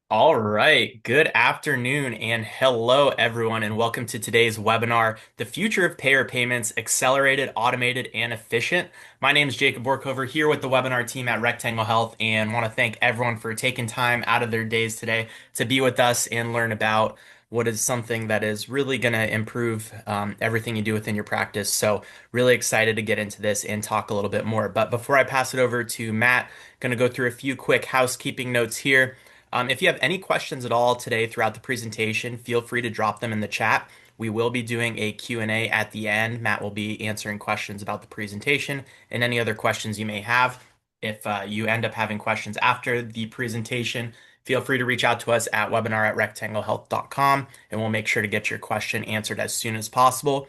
All right. Good afternoon and hello, everyone, and welcome to today's webinar, The Future of Payer Payments, Accelerated, Automated, and Efficient. My name is Jacob Borkover here with the webinar team at Rectangle Health and want to thank everyone for taking time out of their days today to be with us and learn about what is something that is really going to improve everything you do within your practice. So really excited to get into this and talk a little bit more. But before I pass it over to Matt, going to go through a few quick housekeeping notes here. If you have any questions at all today throughout the presentation, feel free to drop them in the chat. We will be doing a Q&A at the end. Matt will be answering questions about the presentation and any other questions you may have. If you end up having questions after the presentation, feel free to reach out to us at webinar@rectanglehealth.com and we'll make sure to get your question answered as soon as possible.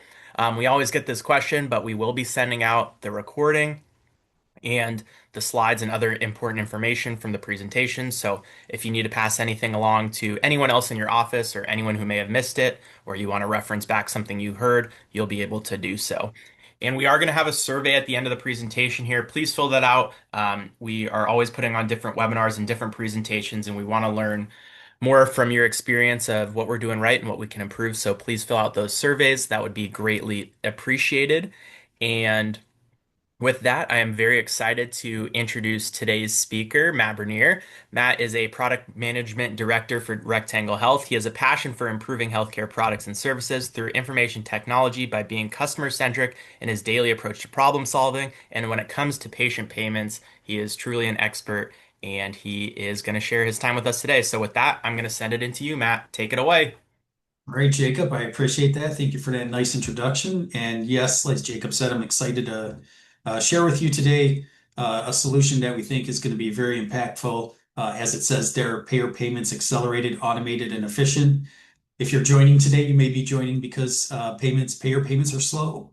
We always get this question, but we will be sending out the recording and the slides and other important information from the presentation. So if you need to pass anything along to anyone else in your office or anyone who may have missed it, or you want to reference back something you heard, you'll be able to do so. And we are going to have a survey at the end of the presentation here. Please fill that out. We are always putting on different webinars and different presentations, and we want to learn more from your experience of what we're doing right and what we can improve. So please fill out those surveys. That would be greatly appreciated. And with that, I am very excited to introduce today's speaker, Matt Bernier. Matt is a product management director for Rectangle Health. He has a passion for improving healthcare products and services through information technology by being customer centric in his daily approach to problem solving. And when it comes to patient payments, he is truly an expert and he is going to share his time with us today. So, with that, I'm going to send it into you, Matt. Take it away. All right, Jacob, I appreciate that. Thank you for that nice introduction. And yes, like Jacob said, I'm excited to share with you today a solution that we think is going to be very impactful. As it says there, payer payments accelerated, automated, and efficient. If you're joining today, you may be joining because payer payments are slow.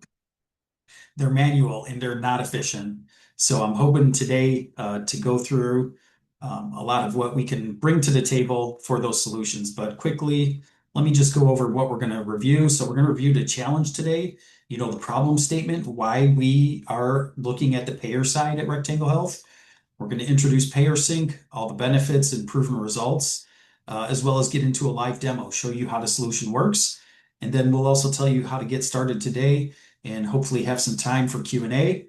They're manual and they're not efficient. So I'm hoping today to go through a lot of what we can bring to the table for those solutions. But quickly, let me just go over what we're going to review. So we're going to review the challenge today, the problem statement, why we are looking at the payer side at Rectangle Health. We're going to introduce PayerSync, all the benefits and proven results, as well as get into a live demo, show you how the solution works. And then we'll also tell you how to get started today and hopefully have some time for Q&A.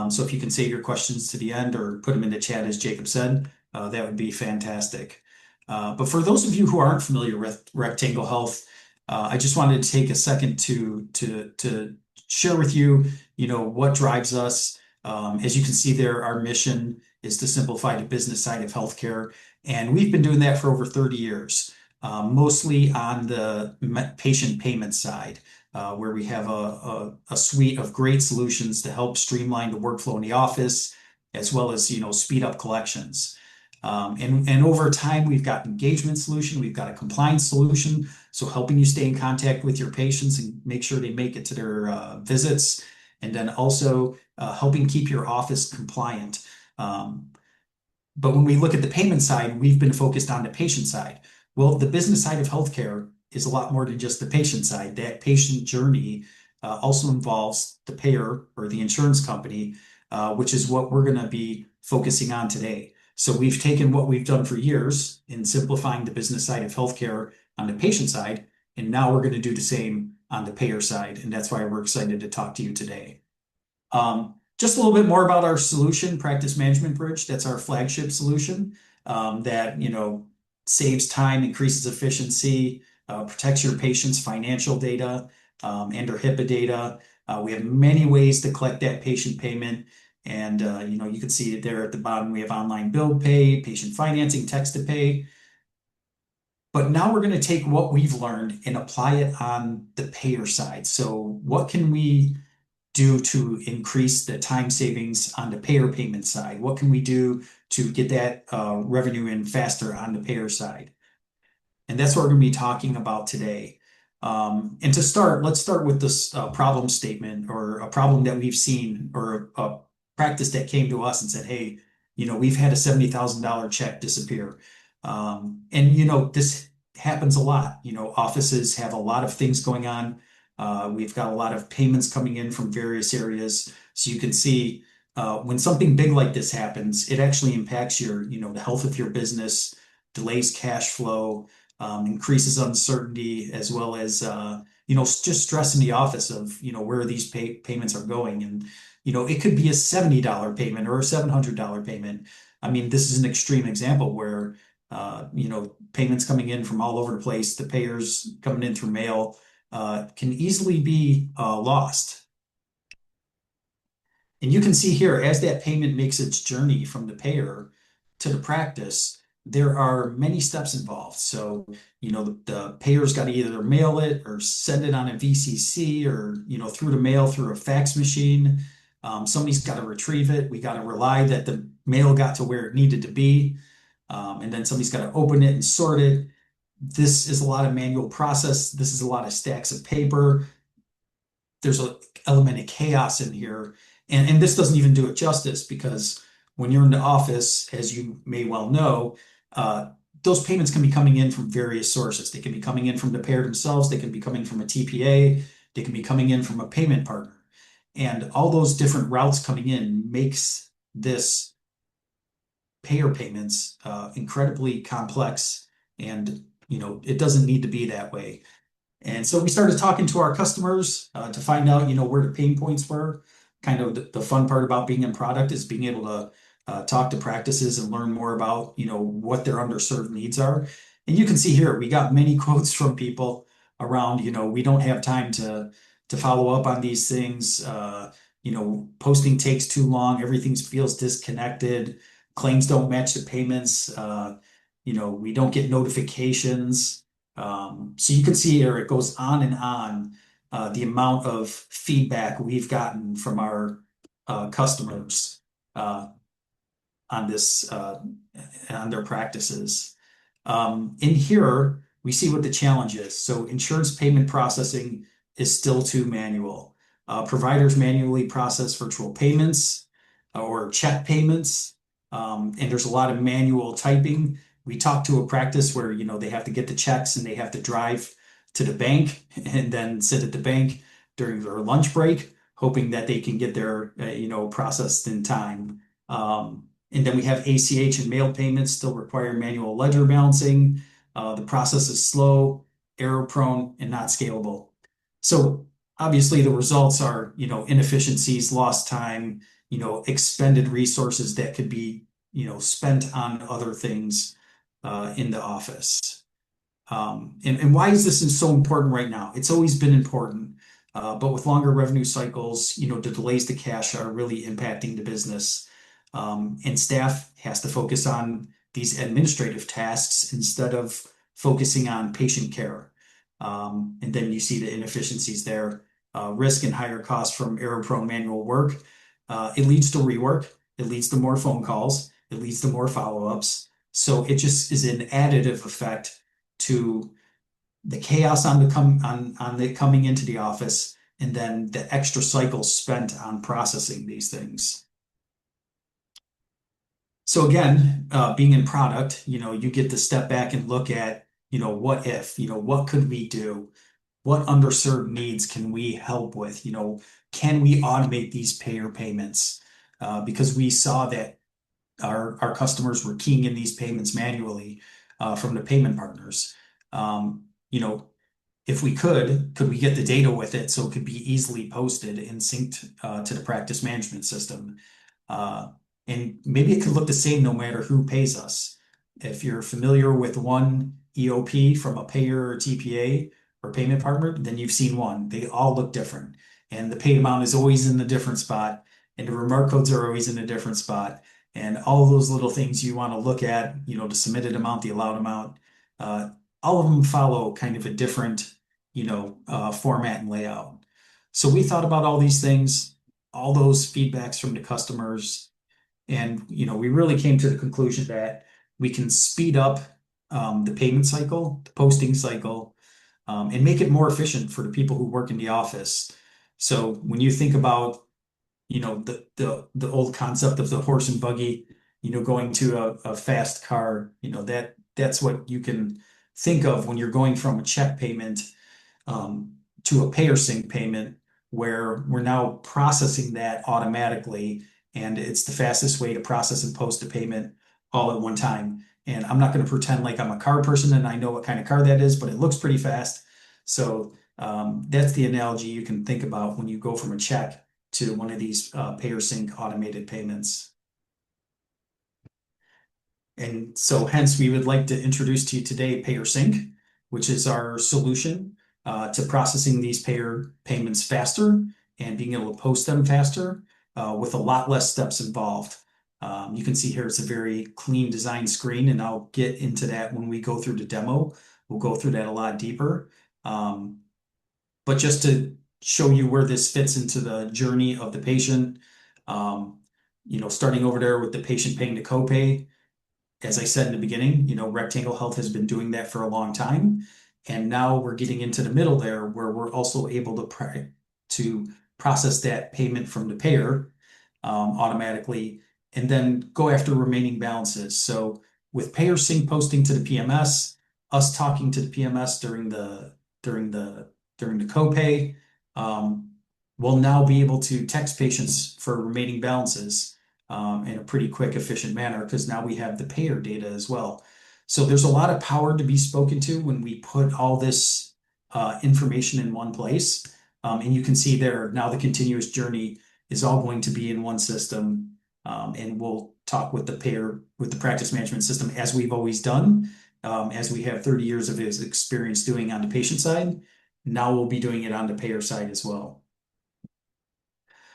So if you can save your questions to the end or put them in the chat, as Jacob said, that would be fantastic. But for those of you who aren't familiar with Rectangle Health, I just wanted to take a second to share with you, what drives us. As you can see there, our mission is to simplify the business side of healthcare, and we've been doing that for over 30 years, mostly on the patient payment side, where we have a suite of great solutions to help streamline the workflow in the office, as well as speed up collections. And over time, we've got engagement solution, we've got a compliance solution, so helping you stay in contact with your patients and make sure they make it to their visits, and then also helping keep your office compliant. But when we look at the payment side, we've been focused on the patient side. Well, the business side of healthcare is a lot more than just the patient side. That patient journey also involves the payer or the insurance company, which is what we're going to be focusing on today. So we've taken what we've done for years in simplifying the business side of healthcare on the patient side, and now we're going to do the same on the payer side. And that's why we're excited to talk to you today. Just a little bit more about our solution, Practice Management Bridge. That's our flagship solution that saves time, increases efficiency, protects your patient's financial data and their HIPAA data. We have many ways to collect that patient payment. And you can see it there at the bottom. We have online bill pay, patient financing, text to pay. But now we're going to take what we've learned and apply it on the payer side. So what can we do to increase the time savings on the payer payment side? What can we do to get that revenue in faster on the payer side? And that's what we're going to be talking about today. And to start, let's start with this problem statement or a problem that we've seen or a practice that came to us and said, hey, we've had a $70,000 check disappear. And this happens a lot. Offices have a lot of things going on. We've got a lot of payments coming in from various areas. So you can see when something big like this happens, it actually impacts the health of your business, delays cash flow, increases uncertainty, as well as just stress in the office of where these payments are going. And it could be a $70 payment or a $700 payment. I mean, this is an extreme example where payments coming in from all over the place, the payers coming in through mail, can easily be lost. And you can see here, as that payment makes its journey from the payer to the practice, there are many steps involved. So, the payer's got to either mail it or send it on a VCC or, through the mail through a fax machine. Somebody's got to retrieve it. We got to rely that the mail got to where it needed to be. And then somebody's got to open it and sort it. This is a lot of manual process. This is a lot of stacks of paper. There's an element of chaos in here. And this doesn't even do it justice because when you're in the office, as you may well know, those payments can be coming in from various sources. They can be coming in from the payer themselves. They can be coming from a TPA. They can be coming in from a payment partner. And all those different routes coming in makes this payer payments incredibly complex. And, it doesn't need to be that way. And so we started talking to our customers to find out, where the pain points were. Kind of the fun part about being in product is being able to talk to practices and learn more about, what their underserved needs are. And you can see here, we got many quotes from people around, we don't have time to follow up on these things. Posting takes too long. Everything feels disconnected. Claims don't match the payments. We don't get notifications. So you can see here it goes on and on, the amount of feedback we've gotten from our customers on this on their practices. In here, we see what the challenge is. So insurance payment processing is still too manual. Providers manually process virtual payments or check payments, and there's a lot of manual typing. We talked to a practice where they have to get the checks and they have to drive to the bank and then sit at the bank during their lunch break, hoping that they can get their processed in time. And then we have ACH and mail payments still require manual ledger balancing. The process is slow, error prone, and not scalable. So obviously the results are inefficiencies, lost time, expended resources that could be spent on other things in the office. And why is this so important right now? It's always been important, but with longer revenue cycles, the delays to cash are really impacting the business. And staff has to focus on these administrative tasks instead of focusing on patient care. And then you see the inefficiencies there, risk and higher costs from error-prone manual work. It leads to rework. It leads to more phone calls. It leads to more follow-ups. So it just is an additive effect to the chaos on the coming into the office, and then the extra cycles spent on processing these things. So again, being in product, you get to step back and look at, what if, what could we do? What underserved needs can we help with? Can we automate these payer payments? Because we saw that our customers were keying in these payments manually from the payment partners. You know, if we could we get the data with it so it could be easily posted and synced to the practice management system? And maybe it could look the same no matter who pays us. If you're familiar with one EOP from a payer or TPA or payment partner, then you've seen one. They all look different. And the paid amount is always in a different spot, and the remark codes are always in a different spot. And all of those little things you want to look at, the submitted amount, the allowed amount, all of them follow kind of a different, format and layout. So we thought about all these things, all those feedbacks from the customers, and we really came to the conclusion that we can speed up the payment cycle, the posting cycle, and make it more efficient for the people who work in the office. So when you think about the old concept of the horse and buggy, going to a fast car, that's what you can think of when you're going from a check payment to a PayerSync payment, where we're now processing that automatically, and it's the fastest way to process and post a payment all at one time. And I'm not going to pretend like I'm a car person and I know what kind of car that is, but it looks pretty fast. So that's the analogy you can think about when you go from a check to one of these PayerSync automated payments. And so hence we would like to introduce to you today PayerSync, which is our solution to processing these payer payments faster and being able to post them faster with a lot less steps involved. You can see here it's a very clean design screen, and I'll get into that when we go through the demo. We'll go through that a lot deeper. Um, but just to show you where this fits into the journey of the patient, um, starting over there with the patient paying the copay, as I said in the beginning, Rectangle Health has been doing that for a long time. And now we're getting into the middle there where we're also able to process that payment from the payer automatically and then go after remaining balances. So with payer sync posting to the PMS, us talking to the PMS during the during the copay, um, we'll now be able to text patients for remaining balances in a pretty quick, efficient manner because now we have the payer data as well. So there's a lot of power to be spoken to when we put all this information in one place. And you can see there now the continuous journey is all going to be in one system. And we'll talk with the payer, with the practice management system as we've always done, as we have 30 years of his experience doing on the patient side. Now we'll be doing it on the payer side as well.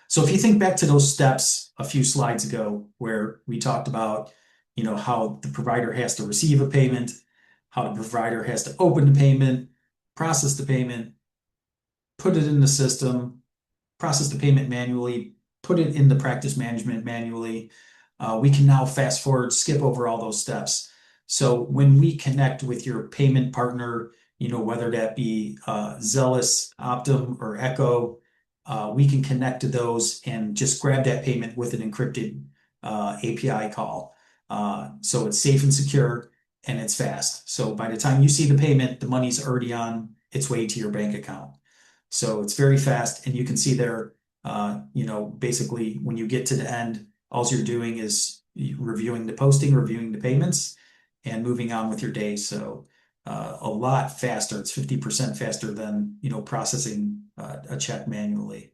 So if you think back to those steps a few slides ago where we talked about, how the provider has to receive a payment, how the provider has to open the payment, process the payment, put it in the system, process the payment manually, put it in the practice management manually. We can now fast forward, skip over all those steps. So when we connect with your payment partner, whether that be Zealous, Optum, or Echo, we can connect to those and just grab that payment with an encrypted API call. So it's safe and secure and it's fast. So by the time you see the payment, the money's already on its way to your bank account. So it's very fast, and you can see there, basically when you get to the end, all you're doing is reviewing the posting, reviewing the payments, and moving on with your day. So a lot faster. It's 50% faster than, processing a check manually.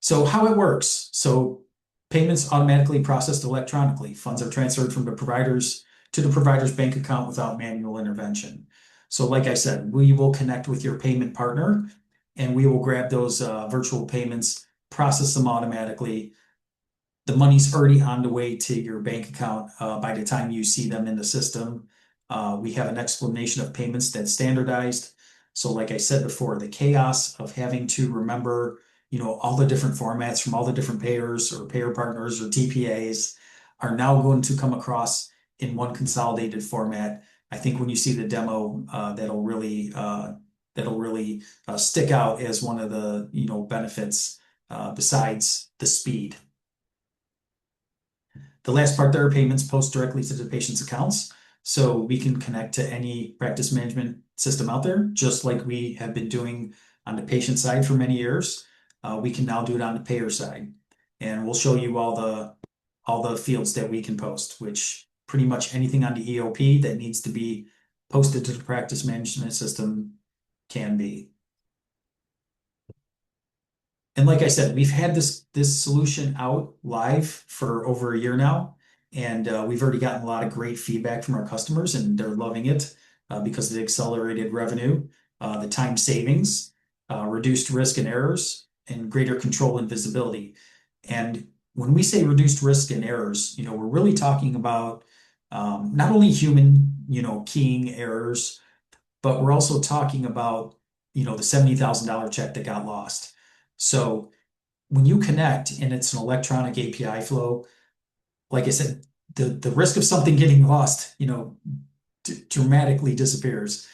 So how it works. So payments automatically processed electronically. Funds are transferred from the providers to the provider's bank account without manual intervention. So like I said, we will connect with your payment partner and we will grab those virtual payments, process them automatically. The money's already on the way to your bank account by the time you see them in the system. We have an explanation of payments that's standardized. So like I said before, the chaos of having to remember, all the different formats from all the different payers or payer partners or TPAs are now going to come across in one consolidated format. I think when you see the demo, that'll really stick out as one of the benefits besides the speed. The last part there, payments post directly to the patient's accounts. So we can connect to any practice management system out there, just like we have been doing on the patient side for many years. We can now do it on the payer side. And we'll show you all the fields that we can post, which pretty much anything on the EOP that needs to be posted to the practice management system can be. And like I said, we've had this solution out live for over a year now, and we've already gotten a lot of great feedback from our customers, and they're loving it because of the accelerated revenue, the time savings, reduced risk and errors, and greater control and visibility. And when we say reduced risk and errors, we're really talking about not only human, keying errors, but we're also talking about, the $70,000 check that got lost. So when you connect and it's an electronic API flow, like I said, the risk of something getting lost, dramatically disappears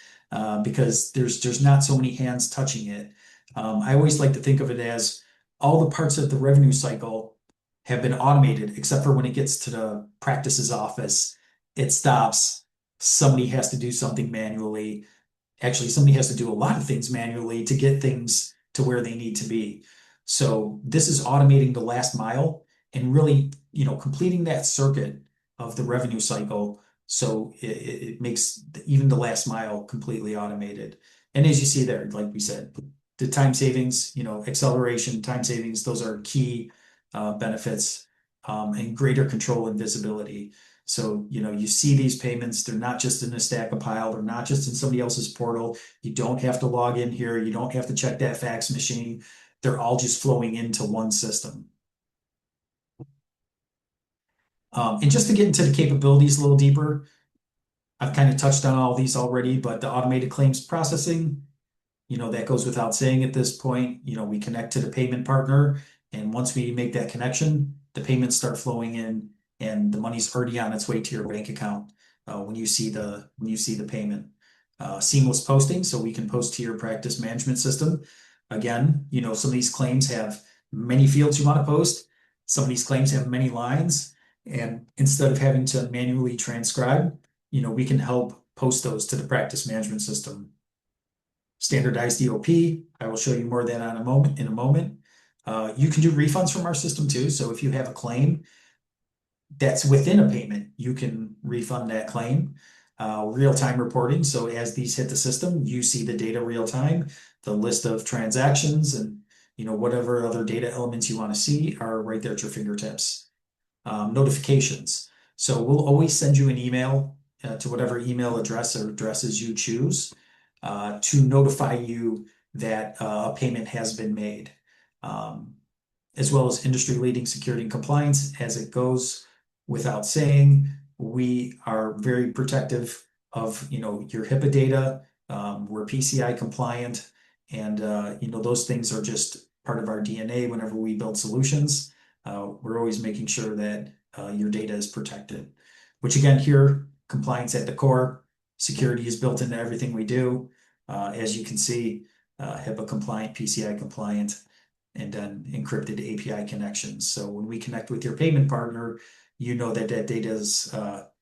because there's not so many hands touching it. I always like to think of it as all the parts of the revenue cycle have been automated, except for when it gets to the practice's office, it stops. Somebody has to do something manually. Actually, somebody has to do a lot of things manually to get things to where they need to be. So this is automating the last mile and really, completing that circuit of the revenue cycle. So it makes even the last mile completely automated. And as you see there, like we said, the time savings, acceleration, time savings, those are key benefits, and greater control and visibility. So, you see these payments, they're not just in a stack of pile, they're not just in somebody else's portal. You don't have to log in here, you don't have to check that fax machine. They're all just flowing into one system. And just to get into the capabilities a little deeper, I've kind of touched on all these already, but the automated claims processing, that goes without saying at this point. We connect to the payment partner, and once we make that connection, the payments start flowing in, and the money's already on its way to your bank account when you see the payment. Seamless posting, so we can post to your practice management system. Again, some of these claims have many fields you want to post. Some of these claims have many lines, and instead of having to manually transcribe, we can help post those to the practice management system. Standardized EOP. I will show you more of that in a moment. You can do refunds from our system too. So if you have a claim that's within a payment, you can refund that claim. Real-time reporting. So as these hit the system, you see the data real time, the list of transactions, and whatever other data elements you want to see are right there at your fingertips. Notifications. So we'll always send you an email to whatever email address or addresses you choose to notify you that a payment has been made, um, as well as industry-leading security and compliance. As it goes without saying, we are very protective of your HIPAA data. We're PCI compliant, and those things are just part of our DNA. Whenever we build solutions, we're always making sure that your data is protected. Which again, here, compliance at the core. Security is built into everything we do. As you can see, HIPAA compliant, PCI compliant, and then encrypted API connections. So when we connect with your payment partner, you know that that data is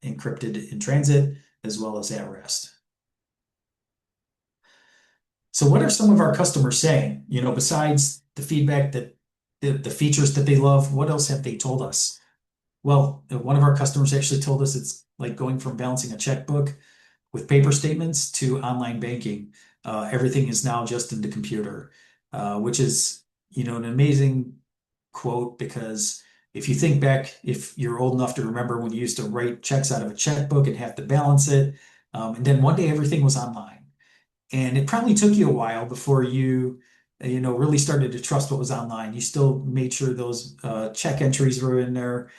encrypted in transit as well as at rest. So what are some of our customers saying? Besides the feedback that the features that they love, what else have they told us? Well, one of our customers actually told us it's like going from balancing a checkbook with paper statements to online banking. Everything is now just in the computer, which is, an amazing quote, because if you think back, if you're old enough to remember when you used to write checks out of a checkbook and have to balance it, and then one day everything was online. And it probably took you a while before you really started to trust what was online. You still made sure those check entries were in there.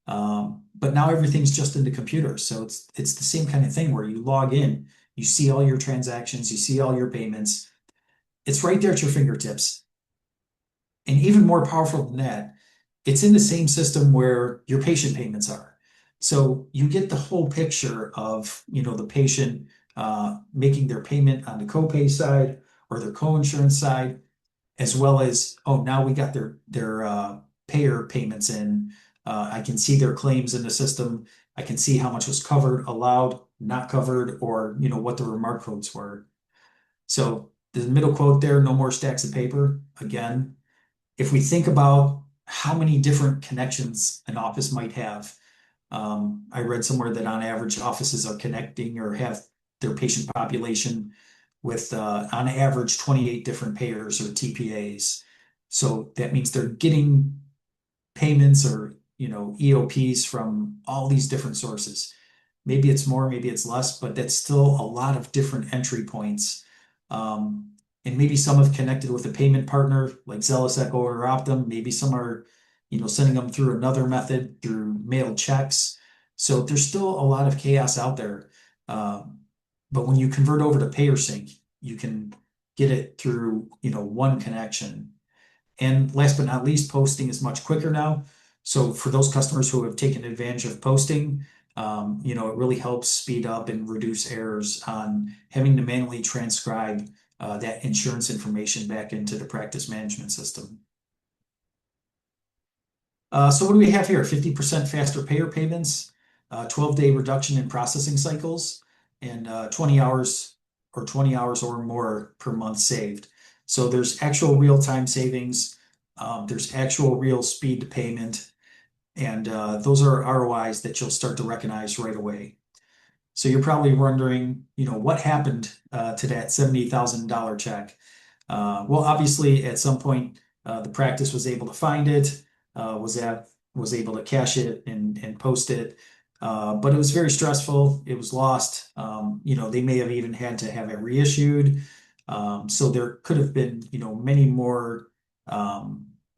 But now everything's just in the computer. So it's the same kind of thing where you log in, you see all your transactions, you see all your payments. It's right there at your fingertips. And even more powerful than that, it's in the same system where your patient payments are. So you get the whole picture of, the patient making their payment on the copay side or their co-insurance side, as well as, oh, now we got their payer payments in. I can see their claims in the system. I can see how much was covered, allowed, not covered, or what the remark codes were. So the middle quote there, no more stacks of paper. Again, if we think about how many different connections an office might have, I read somewhere that on average offices are connecting or have their patient population with on average 28 different payers or TPAs. So that means they're getting payments or EOPs from all these different sources. Maybe it's more, maybe it's less, but that's still a lot of different entry points. And maybe some have connected with a payment partner like Zealous, Echo, or Optum. Maybe some are, sending them through another method through mailed checks. So there's still a lot of chaos out there. But when you convert over to PayerSync, you can get it through, one connection. And last but not least, posting is much quicker now. So for those customers who have taken advantage of posting, it really helps speed up and reduce errors on having to manually transcribe that insurance information back into the practice management system. So what do we have here? 50% faster payer payments, 12-day reduction in processing cycles, and 20 hours or more per month saved. So there's actual real-time savings. There's actual real speed to payment. And those are ROIs that you'll start to recognize right away. So you're probably wondering, what happened to that $70,000 check? Well, obviously, at some point, the practice was able to find it, was able to cash it and post it. But it was very stressful. It was lost. They may have even had to have it reissued. So there could have been, many more,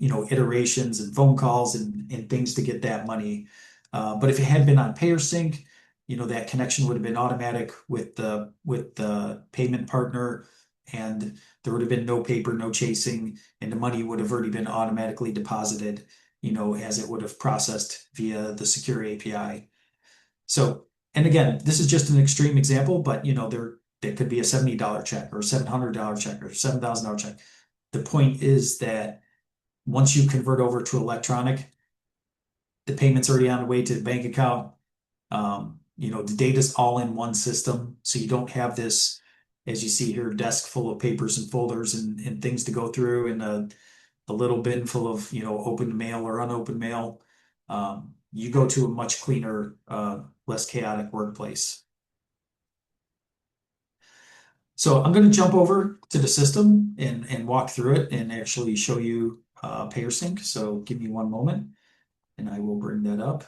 iterations and phone calls and things to get that money. But if it had been on PayerSync, that connection would have been automatic with the payment partner, and there would have been no paper, no chasing, and the money would have already been automatically deposited, as it would have processed via the secure API. So, and again, this is just an extreme example, but there could be a $70 check or a $700 check or $7,000 check. The point is that once you convert over to electronic, the payment's already on the way to the bank account. The data's all in one system, so you don't have this, as you see here, desk full of papers and folders and things to go through, and a little bin full of, open mail or unopened mail. You go to a much cleaner, less chaotic workplace. So I'm going to jump over to the system and walk through it and actually show you PayerSync. So give me one moment and I will bring that up.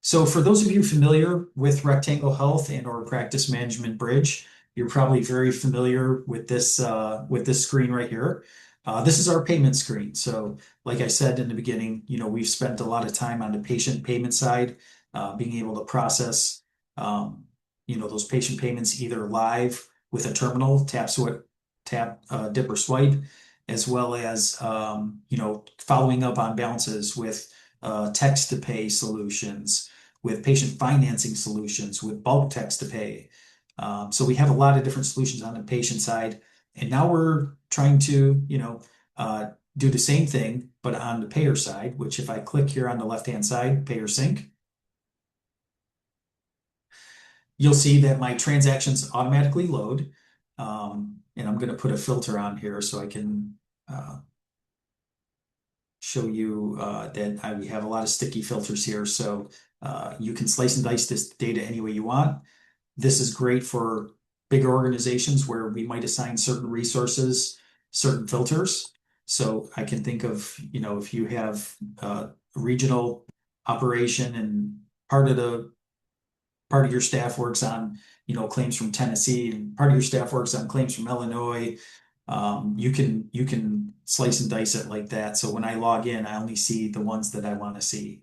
So for those of you familiar with Rectangle Health and or Practice Management Bridge, you're probably very familiar with this screen right here. This is our payment screen. So like I said in the beginning, we've spent a lot of time on the patient payment side, being able to process, those patient payments either live with a terminal, dip or swipe, as well as, following up on bounces with text to pay solutions, with patient financing solutions, with bulk text to pay. So we have a lot of different solutions on the patient side. And now we're trying to, do the same thing, but on the payer side, which if I click here on the left-hand side, Payer Sync, you'll see that my transactions automatically load. And I'm going to put a filter on here so I can show you that we have a lot of sticky filters here. So you can slice and dice this data any way you want. This is great for bigger organizations where we might assign certain resources, certain filters. So I can think of, if you have a regional operation and part of your staff works on, claims from Tennessee, and part of your staff works on claims from Illinois. You can slice and dice it like that. So when I log in, I only see the ones that I want to see.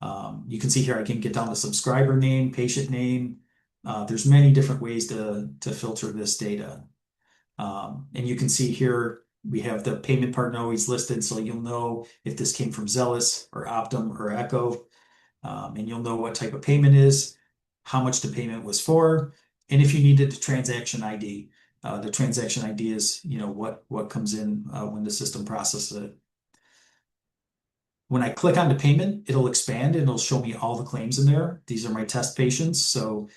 You can see here I can get down to subscriber name, patient name. There's many different ways to filter this data. And you can see here we have the payment partner always listed, so you'll know if this came from Zealous or Optum or Echo. And you'll know what type of payment is, how much the payment was for, and if you needed the transaction ID. The transaction ID is, what comes in when the system processes it. When I click on the payment, it'll expand and it'll show me all the claims in there. These are my test patients. So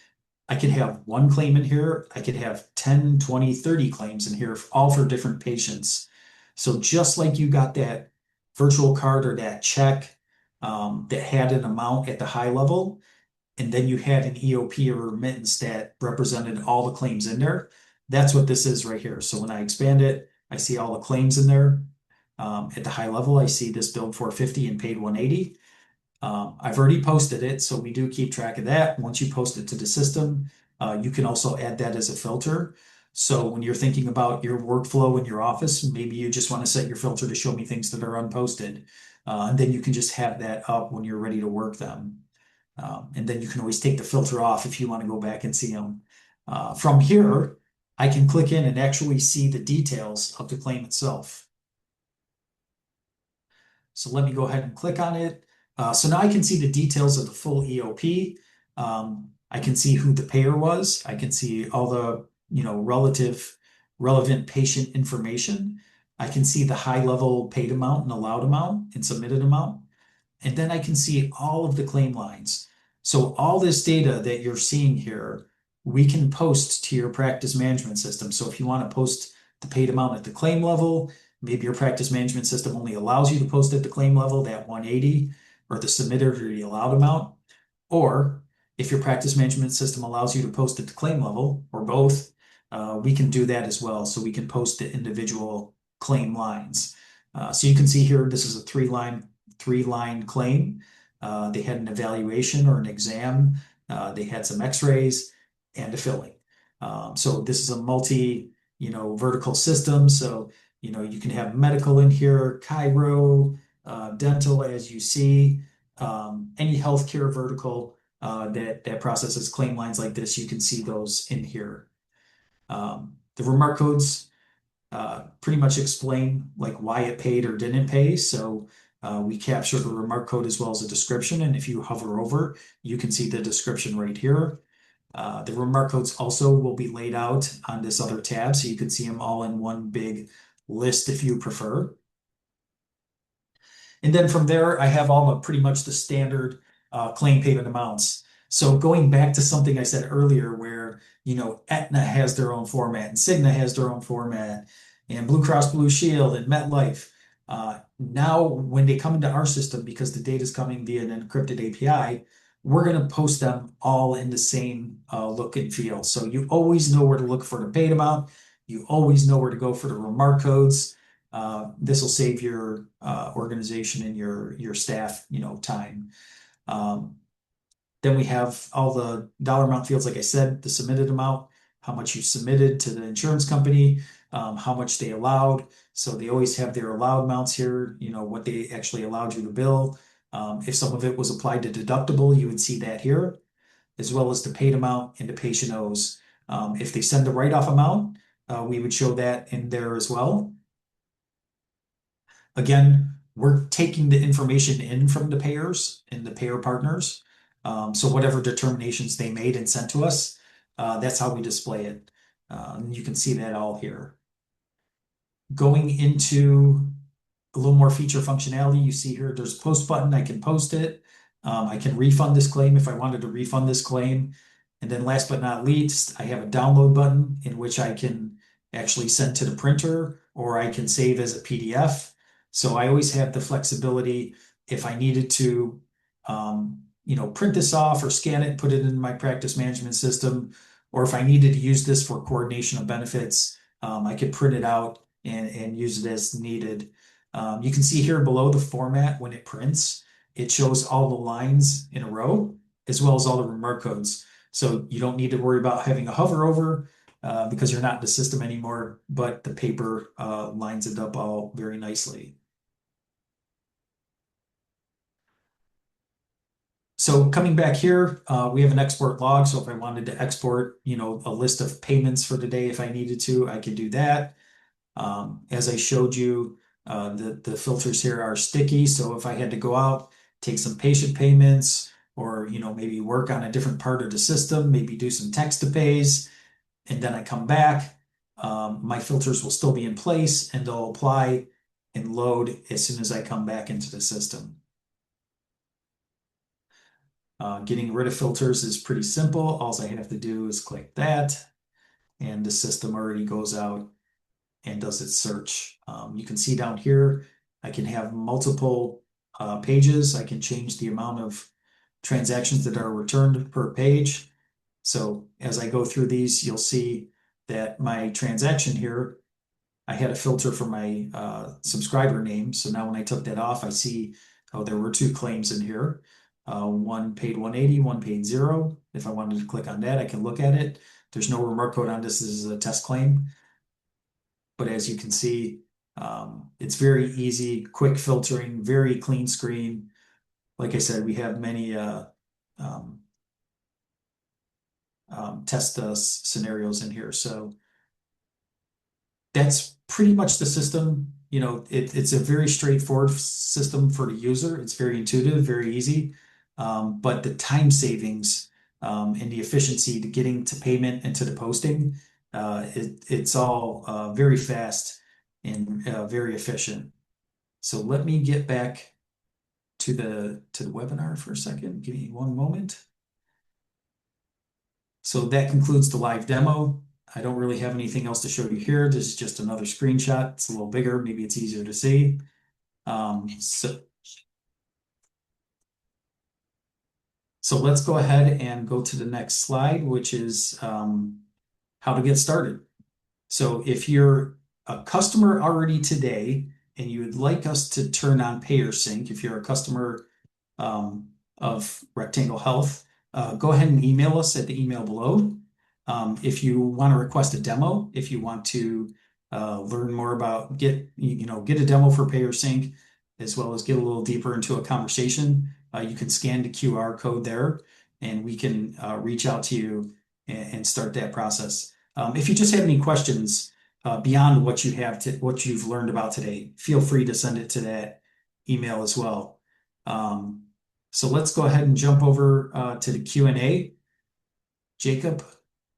I could have one claim in here. I could have 10, 20, 30 claims in here, all for different patients. So just like you got that virtual card or that check that had an amount at the high level, and then you had an EOP or remittance that represented all the claims in there. That's what this is right here. So when I expand it, I see all the claims in there. At the high level, I see this billed 450 and paid 180. I've already posted it, so we do keep track of that. Once you post it to the system, you can also add that as a filter. So when you're thinking about your workflow in your office, maybe you just want to set your filter to show me things that are unposted. And then you can just have that up when you're ready to work them. And then you can always take the filter off if you want to go back and see them. From here, I can click in and actually see the details of the claim itself. So let me go ahead and click on it. So now I can see the details of the full EOP. I can see who the payer was. I can see all the, relevant patient information. I can see the high level paid amount and allowed amount and submitted amount. And then I can see all of the claim lines. So all this data that you're seeing here, we can post to your practice management system. So if you want to post the paid amount at the claim level. Maybe your practice management system only allows you to post at the claim level, that 180, or the submitted or the allowed amount. Or if your practice management system allows you to post at the claim level, or both, we can do that as well. So we can post the individual claim lines. So you can see here, this is a three line claim. They had an evaluation or an exam. They had some x-rays and a filling. So this is a vertical system. So, you can have medical in here, chiro, dental, as you see, any healthcare vertical that processes claim lines like this, you can see those in here. The remark codes pretty much explain like why it paid or didn't pay. So we capture the remark code as well as a description. And if you hover over, you can see the description right here. The remark codes also will be laid out on this other tab, so you can see them all in one big list if you prefer. And then from there, I have all the pretty much the standard claim payment amounts. So going back to something I said earlier, where Aetna has their own format and Cigna has their own format, and Blue Cross Blue Shield and MetLife. Now, when they come into our system, because the data is coming via an encrypted API, we're going to post them all in the same look and feel. So you always know where to look for the paid amount. You always know where to go for the remark codes. This will save your organization and your staff, time. Um, then we have all the dollar amount fields, like I said, the submitted amount, how much you submitted to the insurance company, how much they allowed. So they always have their allowed amounts here, what they actually allowed you to bill. If some of it was applied to deductible, you would see that here, as well as the paid amount and the patient owes. If they send the write-off amount, we would show that in there as well. Again, we're taking the information in from the payers and the payer partners. So whatever determinations they made and sent to us, that's how we display it. And you can see that all here. Going into a little more feature functionality, you see here, there's a post button. I can post it. I can refund this claim if I wanted to refund this claim. And then last but not least, I have a download button in which I can actually send to the printer, or I can save as a PDF. So I always have the flexibility if I needed to, print this off or scan it, put it in my practice management system, or if I needed to use this for coordination of benefits, I could print it out and use it as needed. You can see here below the format when it prints, it shows all the lines in a row, as well as all the remark codes. So you don't need to worry about having a hover over because you're not in the system anymore, but the paper lines it up all very nicely. So coming back here, we have an export log. So if I wanted to export, a list of payments for the day, if I needed to, I could do that. As I showed you, the filters here are sticky. So if I had to go out, take some patient payments, or maybe work on a different part of the system, maybe do some text to pays, and then I come back, my filters will still be in place and they'll apply and load as soon as I come back into the system. Getting rid of filters is pretty simple. All I have to do is click that, and the system already goes out and does its search. You can see down here, I can have multiple pages. I can change the amount of transactions that are returned per page. So as I go through these, you'll see that my transaction here, I had a filter for my subscriber name. So now when I took that off, I see, oh, there were two claims in here. One paid 180, one paid 0. If I wanted to click on that, I can look at it. There's no remark code on this. This is a test claim. But as you can see, it's very easy, quick filtering, very clean screen. Like I said, we have many um, test scenarios in here. So that's pretty much the system. It's a very straightforward system for the user. It's very intuitive, very easy. But the time savings and the efficiency to getting to payment and to the posting, it's all very fast and very efficient. So let me get back to the webinar for a second. Give me one moment. So that concludes the live demo. I don't really have anything else to show you here. This is just another screenshot. It's a little bigger. Maybe it's easier to see. So, so let's go ahead and go to the next slide, which is how to get started. So if you're a customer already today and you would like us to turn on PayerSync, if you're a customer of Rectangle Health, go ahead and email us at the email below. If you want to request a demo, if you want to learn more about get a demo for PayerSync, as well as get a little deeper into a conversation, you can scan the QR code there, and we can reach out to you and start that process. If you just have any questions beyond what you've learned about today, feel free to send it to that email as well. Um, so let's go ahead and jump over to the Q&A. Jacob,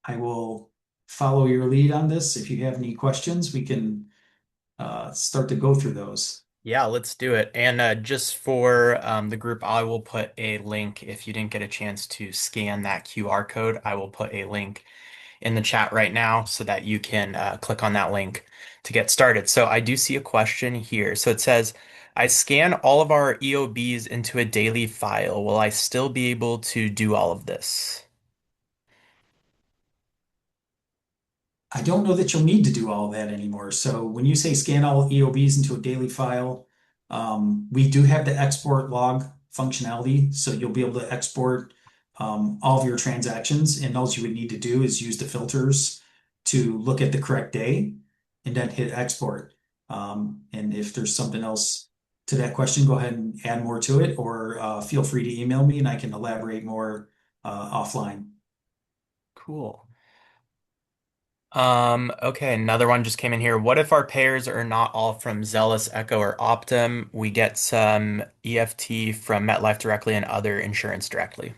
I will follow your lead on this. If you have any questions, we can start to go through those. Yeah, let's do it. And just for the group, I will put a link. If you didn't get a chance to scan that QR code, I will put a link in the chat right now so that you can click on that link to get started. So I do see a question here. So it says, I scan all of our EOBs into a daily file. Will I still be able to do all of this? I don't know that you'll need to do all that anymore. So when you say scan all EOBs into a daily file, we do have the export log functionality. So you'll be able to export all of your transactions, and all you would need to do is use the filters to look at the correct day and then hit export. And if there's something else to that question, go ahead and add more to it, or feel free to email me and I can elaborate more offline. Cool. Okay, another one just came in here. What if our payers are not all from Zealous, Echo, or Optum? We get some EFT from MetLife directly and other insurance directly.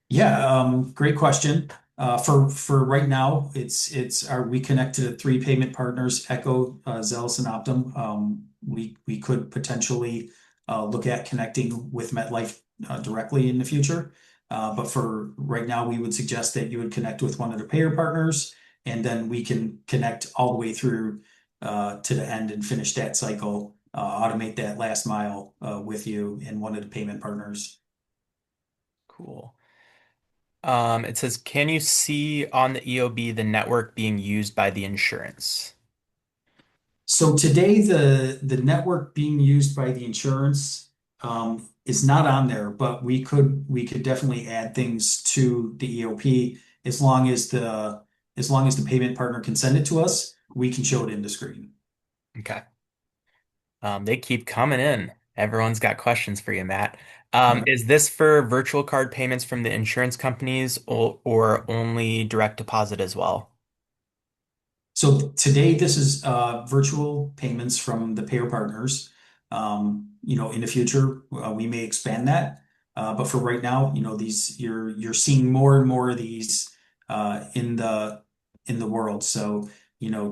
Yeah, great question. For right now, it's are we connect to the three payment partners, Echo, Zealous, and Optum. We could potentially look at connecting with MetLife directly in the future. But for right now, we would suggest that you would connect with one of the payer partners, and then we can connect all the way through to the end and finish that cycle, automate that last mile with you and one of the payment partners. Cool. It says, can you see on the EOB the network being used by the insurance? So today, the network being used by the insurance is not on there, but we could definitely add things to the EOP as long as the payment partner can send it to us, we can show it in the screen. Okay. They keep coming in. Everyone's got questions for you, Matt. Is this for virtual card payments from the insurance companies or only direct deposit as well? So today, this is virtual payments from the payer partners. In the future, we may expand that. But for right now, these you're seeing more and more of these in the world. So,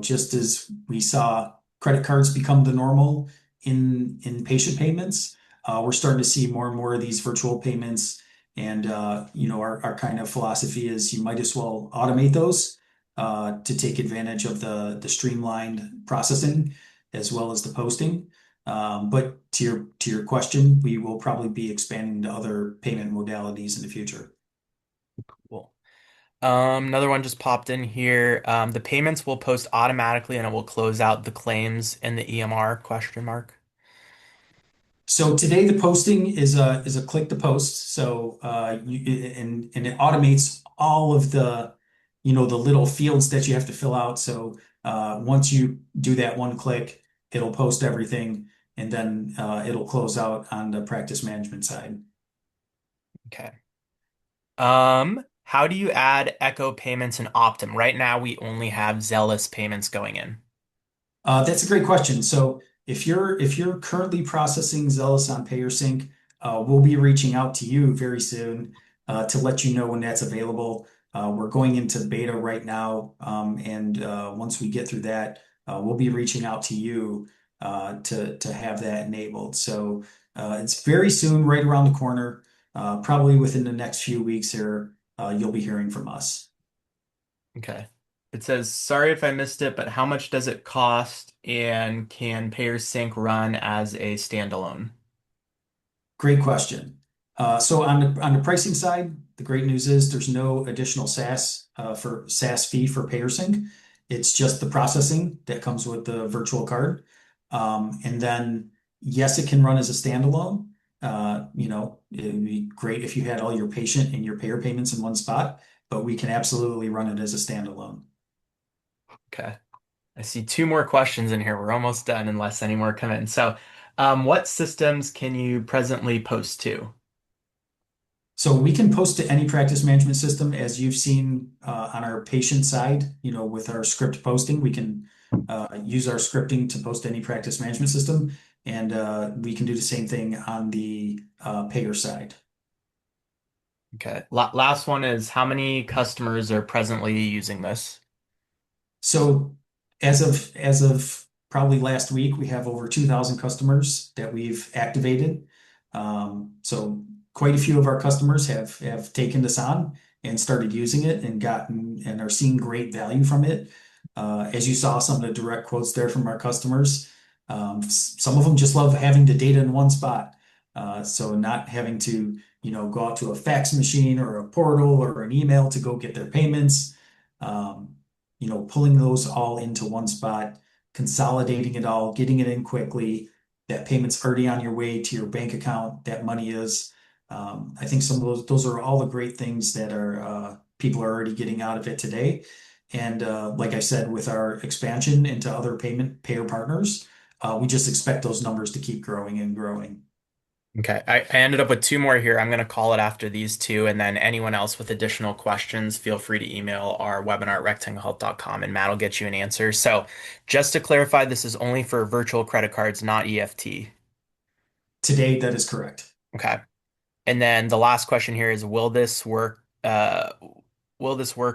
just as we saw credit cards become the normal in patient payments, we're starting to see more and more of these virtual payments. And our kind of philosophy is you might as well automate those to take advantage of the streamlined processing as well as the posting. But to your question, we will probably be expanding to other payment modalities in the future. Cool. Another one just popped in here. The payments will post automatically and it will close out the claims in the EMR question mark. So today the posting is a click to post. So and it automates all of the little fields that you have to fill out. So once you do that one click, it'll post everything, and then it'll close out on the practice management side. Okay. How do you add Echo payments in Optum? Right now we only have Zealous payments going in. That's a great question. So if you're currently processing Zealous on PayerSync, we'll be reaching out to you very soon to let you know when that's available. We're going into beta right now, and once we get through that, we'll be reaching out to you to have that enabled. So it's very soon, right around the corner. Probably within the next few weeks here, you'll be hearing from us. Okay. It says, sorry if I missed it, but how much does it cost and can PayerSync run as a standalone? Great question. So on the pricing side, the great news is there's no additional SaaS fee for PayerSync. It's just the processing that comes with the virtual card. And then yes, it can run as a standalone. It would be great if you had all your patient and your payer payments in one spot, but we can absolutely run it as a standalone. Okay. I see two more questions in here. We're almost done unless any more come in. So, what systems can you presently post to? So we can post to any practice management system, as you've seen on our patient side, with our script posting, we can use our scripting to post to any practice management system. And we can do the same thing on the payer side. Okay. Last one is how many customers are presently using this? So as of probably last week, we have over 2,000 customers that we've activated. So quite a few of our customers have taken this on and started using it and gotten and are seeing great value from it. As you saw some of the direct quotes there from our customers, some of them just love having the data in one spot. So not having to, go out to a fax machine or a portal or an email to go get their payments. Um, Pulling those all into one spot, consolidating it all, getting it in quickly. That payment's already on your way to your bank account. That money is. I think some of those are all the great things that are people are already getting out of it today. And like I said, with our expansion into other payment payer partners, we just expect those numbers to keep growing and growing. Okay, I ended up with two more here. I'm going to call it after these two, and then anyone else with additional questions, feel free to email our webinar at rectanglehealth.com and Matt will get you an answer. So, just to clarify, this is only for virtual credit cards, not EFT. Today, that is correct. Okay. And then the last question here is, will this work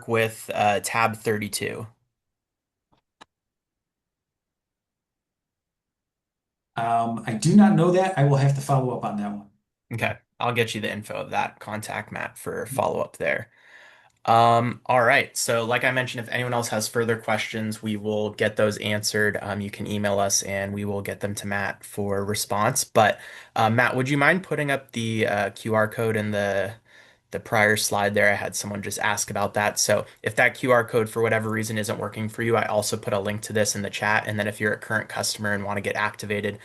with tab 32? I do not know that. I will have to follow up on that one. Okay, I'll get you the info of that. Contact Matt for follow up there. All right. So, like I mentioned, if anyone else has further questions, we will get those answered. You can email us and we will get them to Matt for response. But Matt, would you mind putting up the QR code in the prior slide there? I had someone just ask about that. So, if that QR code for whatever reason isn't working for you, I also put a link to this in the chat. And then if you're a current customer and want to get activated,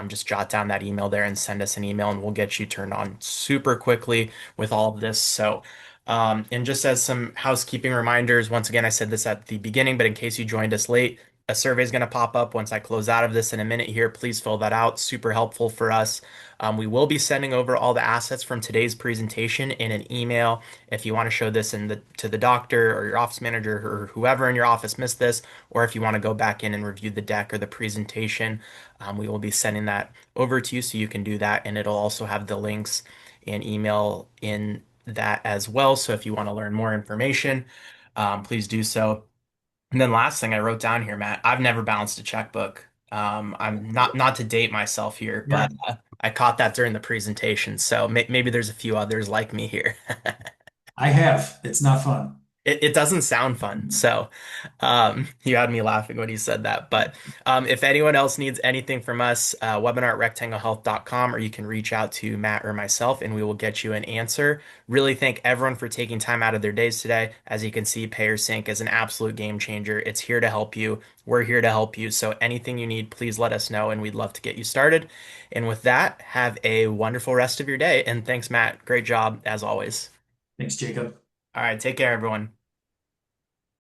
just jot down that email there and send us an email, and we'll get you turned on super quickly with all of this. So. And just as some housekeeping reminders, once again, I said this at the beginning, but in case you joined us late, a survey is going to pop up once I close out of this in a minute here. Please fill that out. Super helpful for us. We will be sending over all the assets from today's presentation in an email. If you want to show this to the doctor or your office manager or whoever in your office missed this, or if you want to go back in and review the deck or the presentation, we will be sending that over to you so you can do that. And it'll also have the links and email in that as well. So if you want to learn more information, please do so. And then last thing I wrote down here, Matt, I've never balanced a checkbook. I'm not to date myself here, Yeah, but I caught that during the presentation. So maybe there's a few others like me here. I have. It's not fun. It doesn't sound fun. So you had me laughing when you said that. But if anyone else needs anything from us, webinar at rectanglehealth.com, or you can reach out to Matt or myself and we will get you an answer. Really thank everyone for taking time out of their days today. As you can see, PayerSync is an absolute game changer. It's here to help you. We're here to help you. So anything you need, please let us know and we'd love to get you started. And with that, have a wonderful rest of your day. And thanks, Matt. Great job as always. Thanks, Jacob. All right, take care, everyone.